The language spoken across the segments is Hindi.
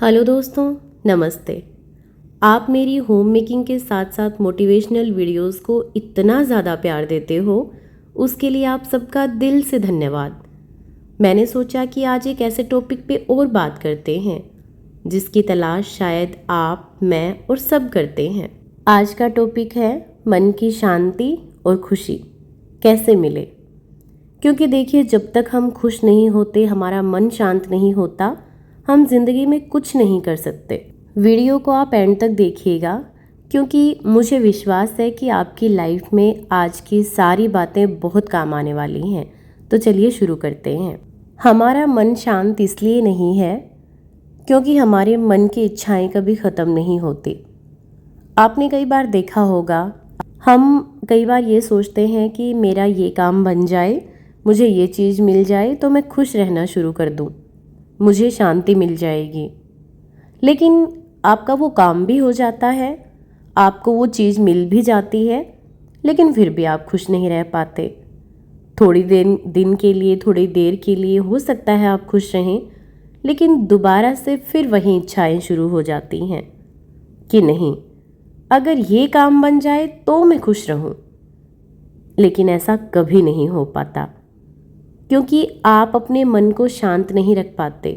हेलो दोस्तों, नमस्ते। आप मेरी होम मेकिंग के साथ साथ मोटिवेशनल वीडियोस को इतना ज़्यादा प्यार देते हो, उसके लिए आप सबका दिल से धन्यवाद। मैंने सोचा कि आज एक ऐसे टॉपिक पे और बात करते हैं जिसकी तलाश शायद आप, मैं और सब करते हैं। आज का टॉपिक है मन की शांति और खुशी कैसे मिले। क्योंकि देखिए, जब तक हम खुश नहीं होते, हमारा मन शांत नहीं होता, हम जिंदगी में कुछ नहीं कर सकते। वीडियो को आप एंड तक देखिएगा, क्योंकि मुझे विश्वास है कि आपकी लाइफ में आज की सारी बातें बहुत काम आने वाली हैं। तो चलिए शुरू करते हैं। हमारा मन शांत इसलिए नहीं है क्योंकि हमारे मन की इच्छाएं कभी ख़त्म नहीं होती। आपने कई बार देखा होगा, हम कई बार ये सोचते हैं कि मेरा ये काम बन जाए, मुझे ये चीज़ मिल जाए तो मैं खुश रहना शुरू कर दूँ, मुझे शांति मिल जाएगी। लेकिन आपका वो काम भी हो जाता है, आपको वो चीज़ मिल भी जाती है, लेकिन फिर भी आप खुश नहीं रह पाते। थोड़ी दिन के लिए, थोड़ी देर के लिए हो सकता है आप खुश रहें, लेकिन दोबारा से फिर वही इच्छाएं शुरू हो जाती हैं कि नहीं, अगर ये काम बन जाए तो मैं खुश रहूं। लेकिन ऐसा कभी नहीं हो पाता, क्योंकि आप अपने मन को शांत नहीं रख पाते।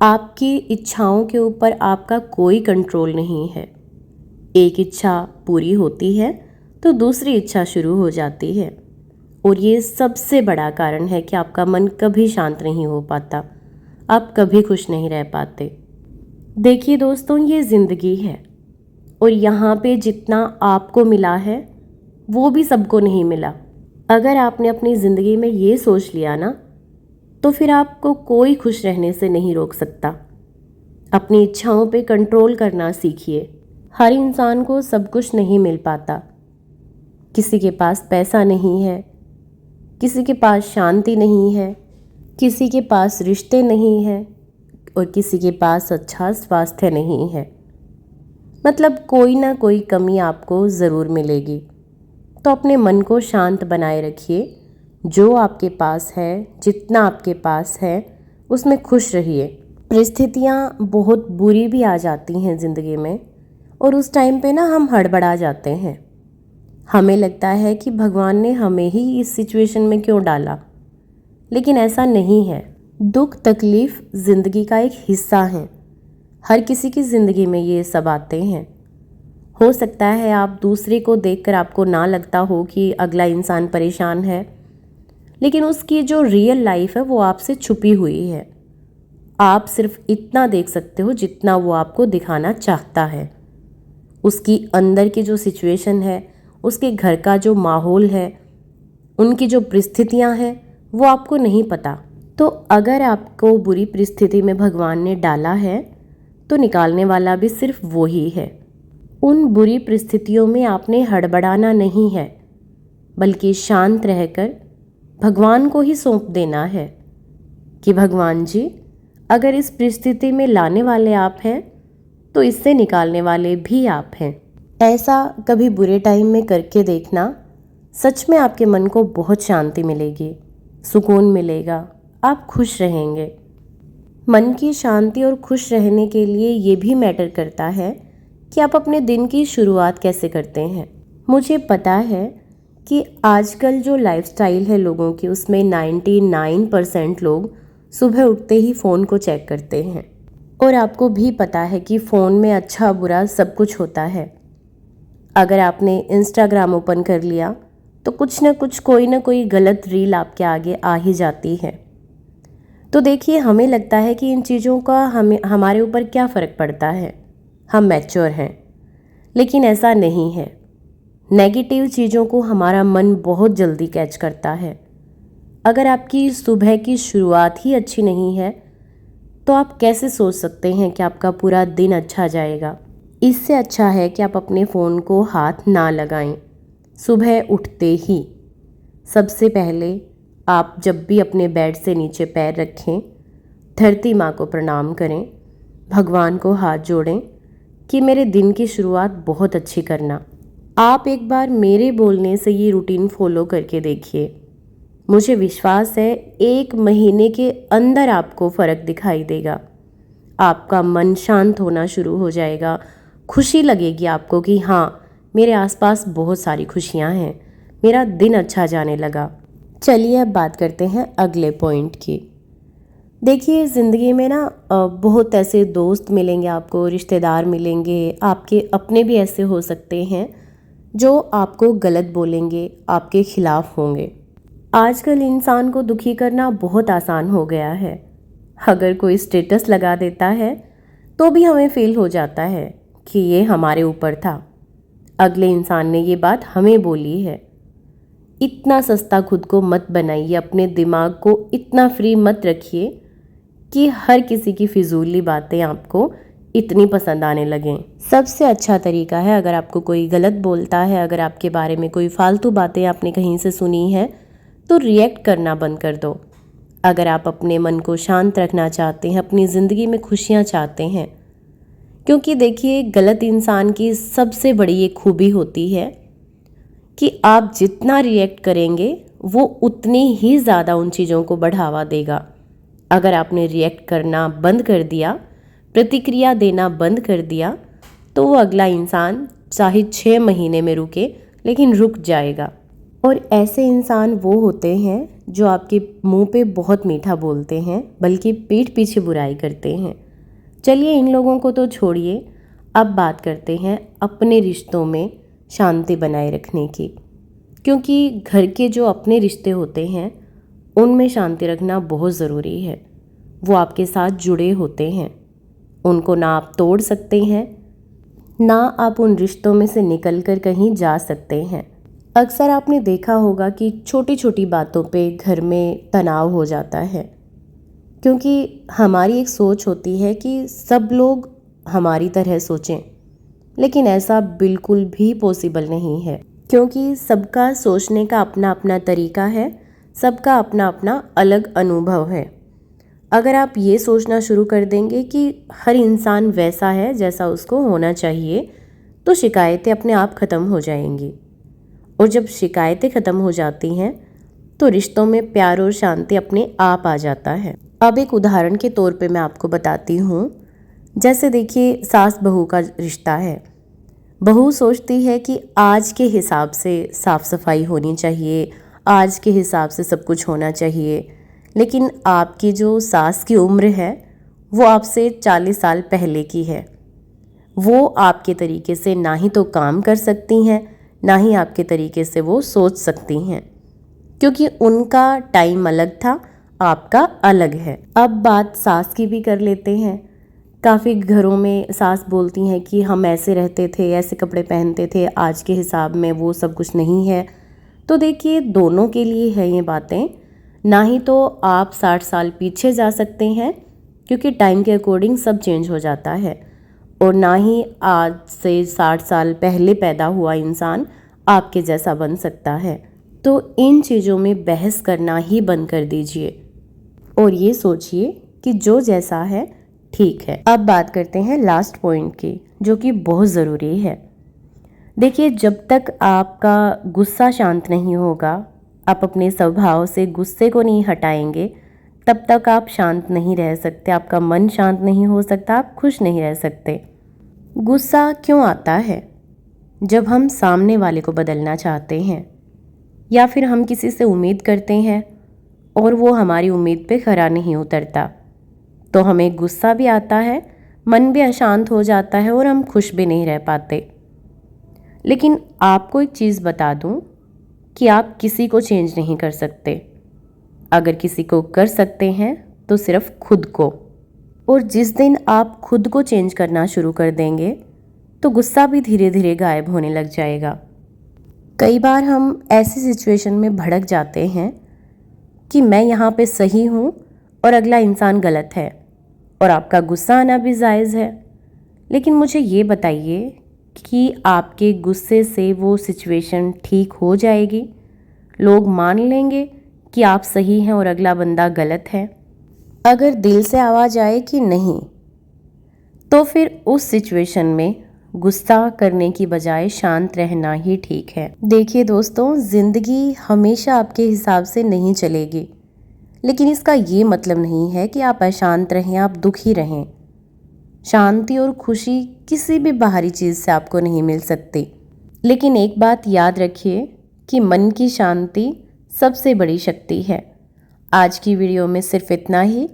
आपकी इच्छाओं के ऊपर आपका कोई कंट्रोल नहीं है। एक इच्छा पूरी होती है तो दूसरी इच्छा शुरू हो जाती है, और ये सबसे बड़ा कारण है कि आपका मन कभी शांत नहीं हो पाता, आप कभी खुश नहीं रह पाते। देखिए दोस्तों, ये ज़िंदगी है, और यहाँ पे जितना आपको मिला है वो भी सबको नहीं मिला। अगर आपने अपनी ज़िंदगी में ये सोच लिया ना, तो फिर आपको कोई खुश रहने से नहीं रोक सकता। अपनी इच्छाओं पे कंट्रोल करना सीखिए। हर इंसान को सब कुछ नहीं मिल पाता। किसी के पास पैसा नहीं है, किसी के पास शांति नहीं है, किसी के पास रिश्ते नहीं हैं, और किसी के पास अच्छा स्वास्थ्य नहीं है। मतलब कोई ना कोई कमी आपको ज़रूर मिलेगी। तो अपने मन को शांत बनाए रखिए। जो आपके पास है, जितना आपके पास है, उसमें खुश रहिए। परिस्थितियाँ बहुत बुरी भी आ जाती हैं ज़िंदगी में, और उस टाइम पे ना हम हड़बड़ा जाते हैं। हमें लगता है कि भगवान ने हमें ही इस सिचुएशन में क्यों डाला, लेकिन ऐसा नहीं है। दुख तकलीफ़ ज़िंदगी का एक हिस्सा है। हर किसी की ज़िंदगी में ये सब आते हैं। हो सकता है आप दूसरे को देखकर आपको ना लगता हो कि अगला इंसान परेशान है, लेकिन उसकी जो रियल लाइफ है वो आपसे छुपी हुई है। आप सिर्फ इतना देख सकते हो जितना वो आपको दिखाना चाहता है। उसकी अंदर की जो सिचुएशन है, उसके घर का जो माहौल है, उनकी जो परिस्थितियां हैं, वो आपको नहीं पता। तो अगर आपको बुरी परिस्थिति में भगवान ने डाला है, तो निकालने वाला भी सिर्फ वो ही है। उन बुरी परिस्थितियों में आपने हड़बड़ाना नहीं है, बल्कि शांत रहकर भगवान को ही सौंप देना है कि भगवान जी, अगर इस परिस्थिति में लाने वाले आप हैं, तो इससे निकालने वाले भी आप हैं। ऐसा कभी बुरे टाइम में करके देखना, सच में आपके मन को बहुत शांति मिलेगी, सुकून मिलेगा, आप खुश रहेंगे। मन की शांति और खुश रहने के लिए ये भी मैटर करता है कि आप अपने दिन की शुरुआत कैसे करते हैं। मुझे पता है कि आजकल जो लाइफस्टाइल है लोगों की, उसमें 99% लोग सुबह उठते ही फ़ोन को चेक करते हैं, और आपको भी पता है कि फ़ोन में अच्छा बुरा सब कुछ होता है। अगर आपने इंस्टाग्राम ओपन कर लिया तो कुछ ना कुछ, कोई ना कोई गलत रील आपके आगे आ ही जाती है। तो देखिए, हमें लगता है कि इन चीज़ों का हमारे ऊपर क्या फ़र्क पड़ता है, हम मैच्योर हैं, लेकिन ऐसा नहीं है। नेगेटिव चीज़ों को हमारा मन बहुत जल्दी कैच करता है। अगर आपकी सुबह की शुरुआत ही अच्छी नहीं है, तो आप कैसे सोच सकते हैं कि आपका पूरा दिन अच्छा जाएगा। इससे अच्छा है कि आप अपने फ़ोन को हाथ ना लगाएं। सुबह उठते ही सबसे पहले आप जब भी अपने बेड से नीचे पैर रखें, धरती माँ को प्रणाम करें, भगवान को हाथ जोड़ें कि मेरे दिन की शुरुआत बहुत अच्छी करना। आप एक बार मेरे बोलने से ये रूटीन फॉलो करके देखिए। मुझे विश्वास है 1 महीने के अंदर आपको फ़र्क दिखाई देगा। आपका मन शांत होना शुरू हो जाएगा। खुशी लगेगी आपको कि हाँ, मेरे आसपास बहुत सारी खुशियाँ हैं, मेरा दिन अच्छा जाने लगा। चलिए अब बात करते हैं अगले पॉइंट की। देखिए, ज़िंदगी में ना बहुत ऐसे दोस्त मिलेंगे आपको, रिश्तेदार मिलेंगे, आपके अपने भी ऐसे हो सकते हैं जो आपको गलत बोलेंगे, आपके खिलाफ होंगे। आजकल इंसान को दुखी करना बहुत आसान हो गया है। अगर कोई स्टेटस लगा देता है तो भी हमें फील हो जाता है कि ये हमारे ऊपर था, अगले इंसान ने ये बात हमें बोली है। इतना सस्ता खुद को मत बनाइए, अपने दिमाग को इतना फ्री मत रखिए कि हर किसी की फिजूली बातें आपको इतनी पसंद आने लगें। सबसे अच्छा तरीका है, अगर आपको कोई गलत बोलता है, अगर आपके बारे में कोई फालतू बातें आपने कहीं से सुनी है, तो रिएक्ट करना बंद कर दो। अगर आप अपने मन को शांत रखना चाहते हैं, अपनी ज़िंदगी में खुशियाँ चाहते हैं, क्योंकि देखिए, गलत इंसान की सबसे बड़ी एक खूबी होती है कि आप जितना रिएक्ट करेंगे वो उतनी ही ज़्यादा उन चीज़ों को बढ़ावा देगा। अगर आपने रिएक्ट करना बंद कर दिया, प्रतिक्रिया देना बंद कर दिया, तो वो अगला इंसान चाहे 6 महीने में रुके, लेकिन रुक जाएगा। और ऐसे इंसान वो होते हैं जो आपके मुंह पे बहुत मीठा बोलते हैं, बल्कि पीठ पीछे बुराई करते हैं। चलिए, इन लोगों को तो छोड़िए, अब बात करते हैं अपने रिश्तों में शांति बनाए रखने की। क्योंकि घर के जो अपने रिश्ते होते हैं उनमें शांति रखना बहुत ज़रूरी है। वो आपके साथ जुड़े होते हैं, उनको ना आप तोड़ सकते हैं, ना आप उन रिश्तों में से निकल कर कहीं जा सकते हैं। अक्सर आपने देखा होगा कि छोटी छोटी बातों पे घर में तनाव हो जाता है, क्योंकि हमारी एक सोच होती है कि सब लोग हमारी तरह सोचें, लेकिन ऐसा बिल्कुल भी पॉसिबल नहीं है, क्योंकि सबका सोचने का अपना अपना तरीका है, सबका अपना अपना अलग अनुभव है। अगर आप ये सोचना शुरू कर देंगे कि हर इंसान वैसा है जैसा उसको होना चाहिए, तो शिकायतें अपने आप ख़त्म हो जाएंगी। और जब शिकायतें ख़त्म हो जाती हैं तो रिश्तों में प्यार और शांति अपने आप आ जाता है। अब एक उदाहरण के तौर पे मैं आपको बताती हूँ। जैसे देखिए, सास बहू का रिश्ता है। बहू सोचती है कि आज के हिसाब से साफ़ सफाई होनी चाहिए, आज के हिसाब से सब कुछ होना चाहिए, लेकिन आपकी जो सास की उम्र है वो आपसे 40 साल पहले की है। वो आपके तरीके से ना ही तो काम कर सकती हैं, ना ही आपके तरीके से वो सोच सकती हैं, क्योंकि उनका टाइम अलग था, आपका अलग है। अब बात सास की भी कर लेते हैं। काफ़ी घरों में सास बोलती हैं कि हम ऐसे रहते थे, ऐसे कपड़े पहनते थे, आज के हिसाब में वो सब कुछ नहीं है। तो देखिए, दोनों के लिए है ये बातें। ना ही तो आप 60 साल पीछे जा सकते हैं, क्योंकि टाइम के अकॉर्डिंग सब चेंज हो जाता है, और ना ही आज से 60 साल पहले पैदा हुआ इंसान आपके जैसा बन सकता है। तो इन चीज़ों में बहस करना ही बंद कर दीजिए और ये सोचिए कि जो जैसा है ठीक है। अब बात करते हैं लास्ट पॉइंट की, जो कि बहुत ज़रूरी है। देखिए, जब तक आपका गुस्सा शांत नहीं होगा, आप अपने स्वभाव से गुस्से को नहीं हटाएंगे, तब तक आप शांत नहीं रह सकते, आपका मन शांत नहीं हो सकता, आप खुश नहीं रह सकते। गुस्सा क्यों आता है? जब हम सामने वाले को बदलना चाहते हैं, या फिर हम किसी से उम्मीद करते हैं और वो हमारी उम्मीद पे खरा नहीं उतरता, तो हमें गुस्सा भी आता है, मन भी अशांत हो जाता है और हम खुश भी नहीं रह पाते। लेकिन आपको एक चीज़ बता दूं कि आप किसी को चेंज नहीं कर सकते। अगर किसी को कर सकते हैं तो सिर्फ खुद को। और जिस दिन आप खुद को चेंज करना शुरू कर देंगे तो गुस्सा भी धीरे धीरे गायब होने लग जाएगा। कई बार हम ऐसी सिचुएशन में भड़क जाते हैं कि मैं यहाँ पे सही हूँ और अगला इंसान गलत है, और आपका गुस्सा आना भी जायज़ है। लेकिन मुझे ये बताइए कि आपके गुस्से से वो सिचुएशन ठीक हो जाएगी? लोग मान लेंगे कि आप सही हैं और अगला बंदा गलत है? अगर दिल से आवाज़ आए कि नहीं, तो फिर उस सिचुएशन में गुस्सा करने की बजाय शांत रहना ही ठीक है। देखिए दोस्तों, ज़िंदगी हमेशा आपके हिसाब से नहीं चलेगी, लेकिन इसका ये मतलब नहीं है कि आप अशांत रहें, आप दुखी रहें। शांति और खुशी किसी भी बाहरी चीज़ से आपको नहीं मिल सकती। लेकिन एक बात याद रखिए कि मन की शांति सबसे बड़ी शक्ति है। आज की वीडियो में सिर्फ इतना ही।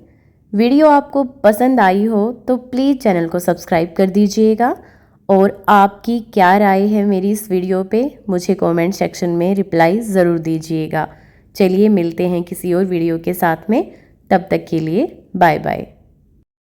वीडियो आपको पसंद आई हो तो प्लीज़ चैनल को सब्सक्राइब कर दीजिएगा और आपकी क्या राय है मेरी इस वीडियो पे मुझे कमेंट सेक्शन में रिप्लाई ज़रूर दीजिएगा। चलिए मिलते हैं किसी और वीडियो के साथ में, तब तक के लिए बाय बाय।